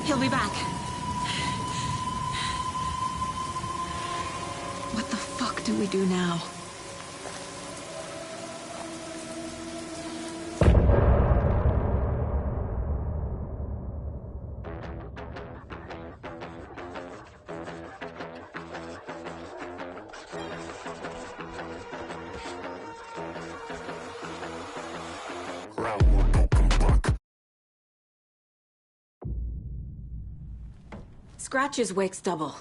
He'll be back. What the fuck do we do now? Scratch's wake's double.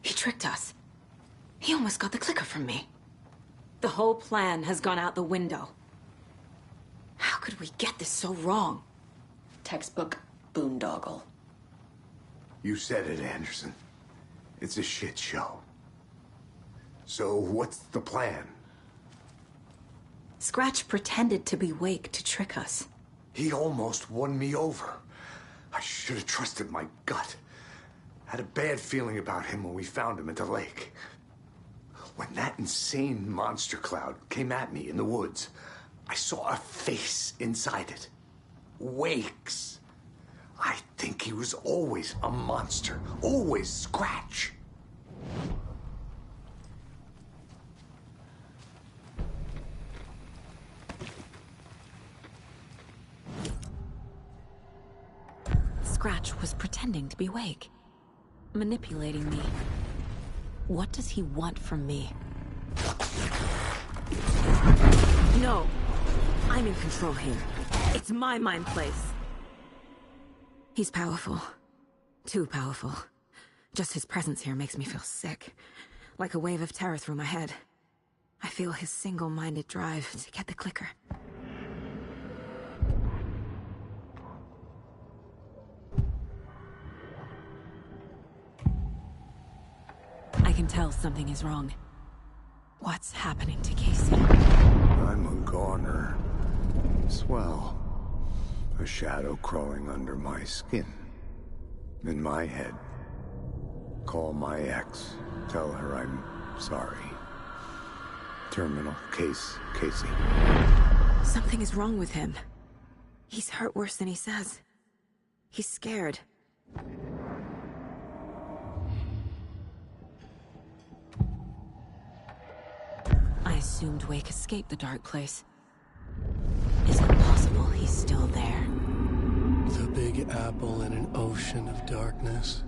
He tricked us. He almost got the clicker from me. The whole plan has gone out the window. How could we get this so wrong? Textbook boondoggle. You said it, Anderson. It's a shit show. So what's the plan? Scratch pretended to be Wake to trick us. He almost won me over. I should have trusted my gut. Had a bad feeling about him when we found him at the lake. When that insane monster cloud came at me in the woods, I saw a face inside it. Wake's. I think he was always a monster. Always Scratch. Scratch was pretending to be Wake. Manipulating me. What does he want from me? No. I'm in control here. It's my mind place. He's powerful. Too powerful. Just his presence here makes me feel sick. Like a wave of terror through my head. I feel his single-minded drive to get the clicker. I can tell something is wrong. What's happening to Casey? I'm a goner. Swell. A shadow crawling under my skin. In my head. Call my ex. Tell her I'm sorry. Terminal case, Casey. Something is wrong with him. He's hurt worse than he says. He's scared. I assumed Wake escaped the dark place. Is it possible he's still there? The Big Apple in an ocean of darkness.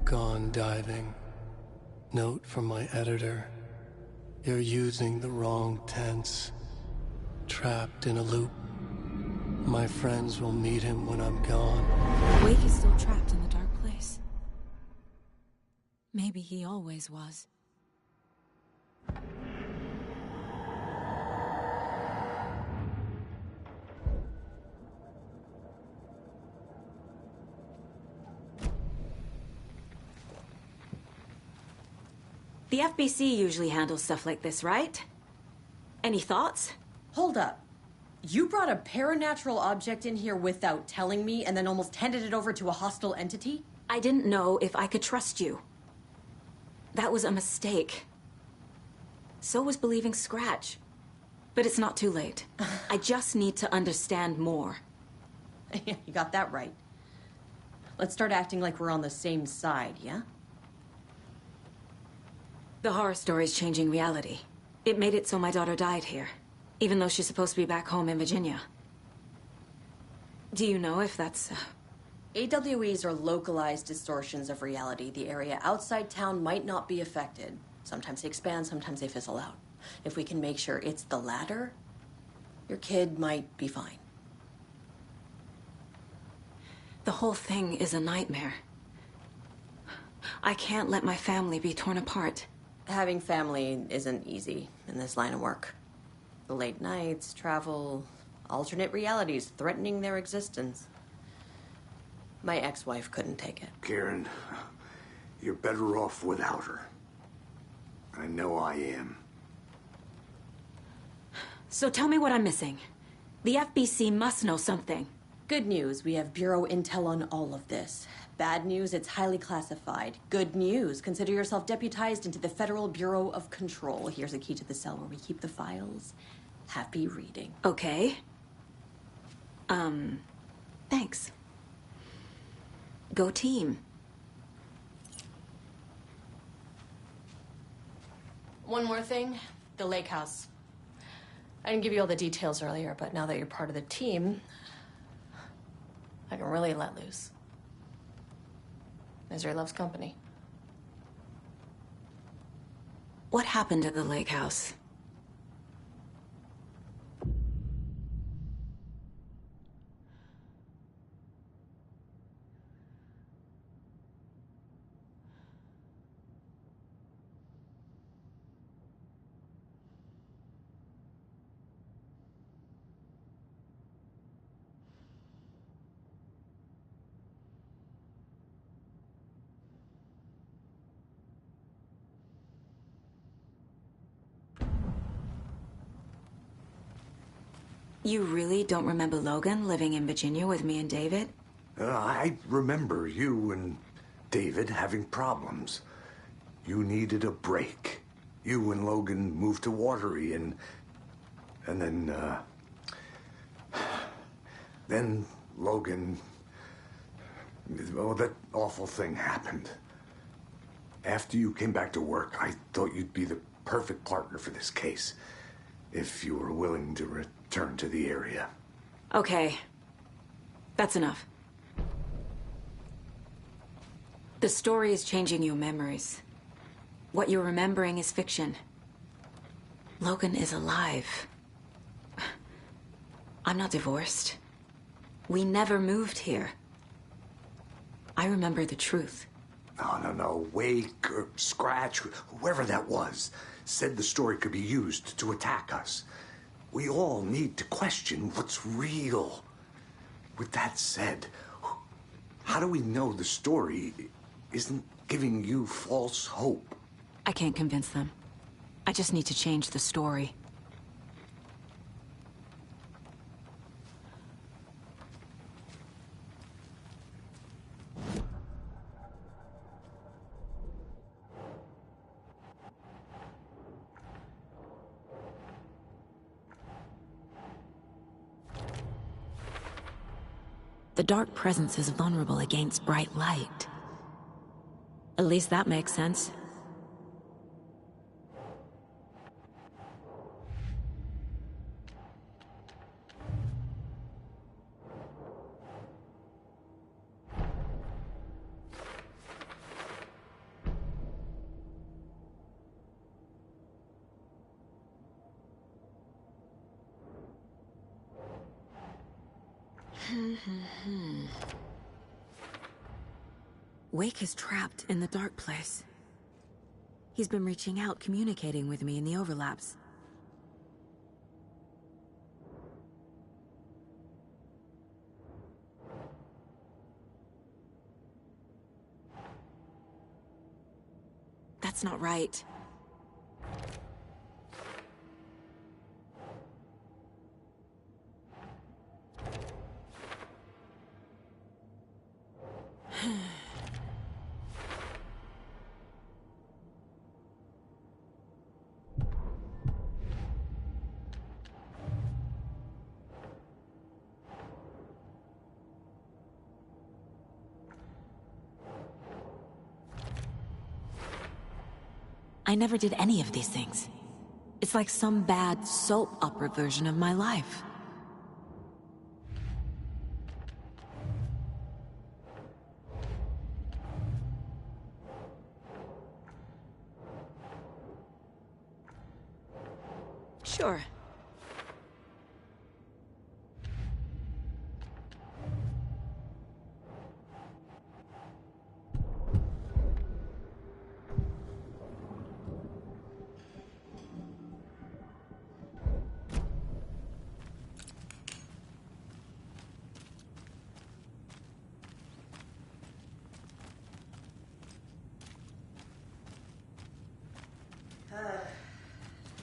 Gone diving. Note from my editor. You're using the wrong tense. Trapped in a loop. My friends will meet him when I'm gone. Wake is still trapped in the dark place. Maybe he always was. The FBC usually handles stuff like this, right? Any thoughts? Hold up. You brought a paranatural object in here without telling me and then almost handed it over to a hostile entity? I didn't know if I could trust you. That was a mistake. So was believing Scratch. But it's not too late. I just need to understand more. You got that right. Let's start acting like we're on the same side, yeah? The horror story's changing reality. It made it so my daughter died here, even though she's supposed to be back home in Virginia. Do you know if that's... AWEs are localized distortions of reality. The area outside town might not be affected. Sometimes they expand, sometimes they fizzle out. If we can make sure it's the latter, your kid might be fine. The whole thing is a nightmare. I can't let my family be torn apart. Having family isn't easy in this line of work. The late nights, travel, alternate realities threatening their existence. My ex-wife couldn't take it. Karen, you're better off without her. I know I am. So tell me what I'm missing. The FBC must know something. Good news, we have Bureau intel on all of this. Bad news, it's highly classified. Good news, consider yourself deputized into the Federal Bureau of Control. Here's a key to the cell where we keep the files. Happy reading. Okay. Thanks. go team. One more thing, the lake house. I didn't give you all the details earlier, but now that you're part of the team, I can really let loose. Misery loves company. What happened at the lake house? You really don't remember Logan living in Virginia with me and David? I remember you and David having problems. You needed a break. You and Logan moved to Watery and then Logan, oh, that awful thing happened. After you came back to work, I thought you'd be the perfect partner for this case, if you were willing to return to the area. Okay. That's enough. The story is changing your memories. What you're remembering is fiction. Logan is alive. I'm not divorced. We never moved here. I remember the truth. No. Wake or Scratch, whoever that was, said the story could be used to attack us. We all need to question what's real. With that said, how do we know the story isn't giving you false hope? I can't convince them. I just need to change the story. The dark presence is vulnerable against bright light. At least that makes sense. Wake is trapped in the dark place. He's been reaching out, communicating with me in the overlaps. That's not right. I never did any of these things. It's like some bad soap opera version of my life. Sure.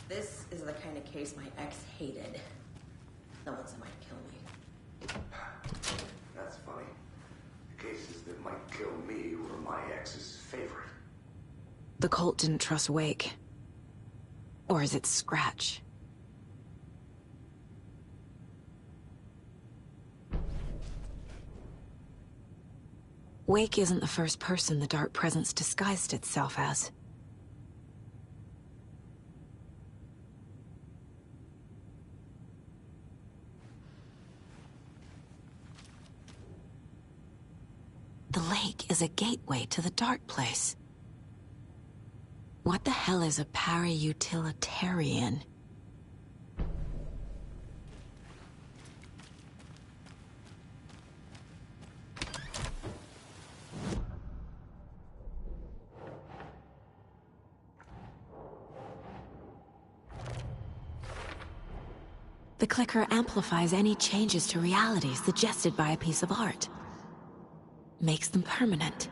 This is the kind of case my ex hated. The ones that might kill me. That's funny. The cases that might kill me were my ex's favorite. The cult didn't trust Wake. Or is it Scratch? Wake isn't the first person the dark presence disguised itself as. The lake is a gateway to the dark place. What the hell is a para-utilitarian? The clicker amplifies any changes to reality suggested by a piece of art. Makes them permanent.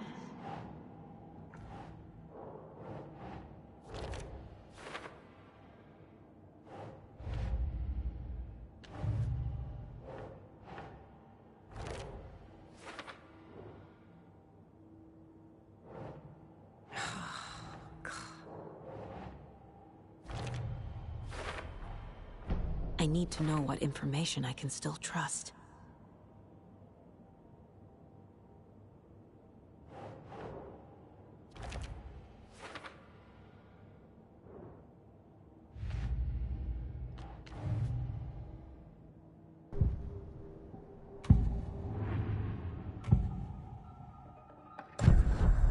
I need to know what information I can still trust.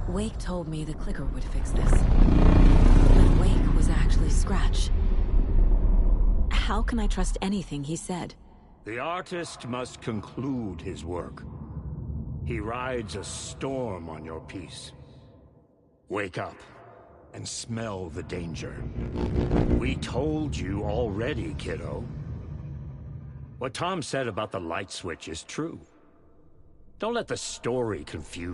Wake told me the clicker would fix this. But Wake was actually Scratch. How can I trust anything he said? The artist must conclude his work. He rides a storm on your piece. Wake up and smell the danger. We told you already, kiddo. What Tom said about the light switch is true. Don't let the story confuse